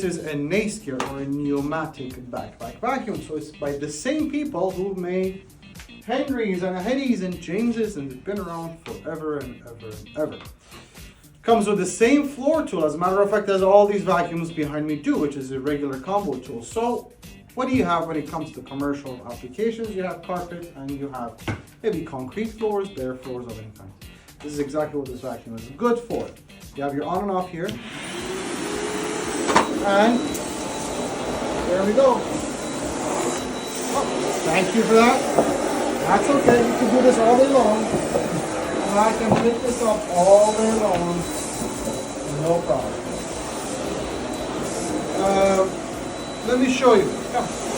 this is a Nastier or a Numatic Backpack Vacuum. So it's by the same people who made Henrys and Hettys and Jameses, and it's been around forever and ever and ever. Comes with the same floor tool, as a matter of fact, as all these vacuums behind me do, which is a regular combo tool. So what do you have when it comes to commercial applications? You have carpet and you have maybe concrete floors, bare floors of any kind. This is exactly what this vacuum is good for. You have your on and off here. And there we go. Oh, thank you for that. That's okay, you can do this all day long. And I can pick this up all day long. No problem. Let me show you. Come.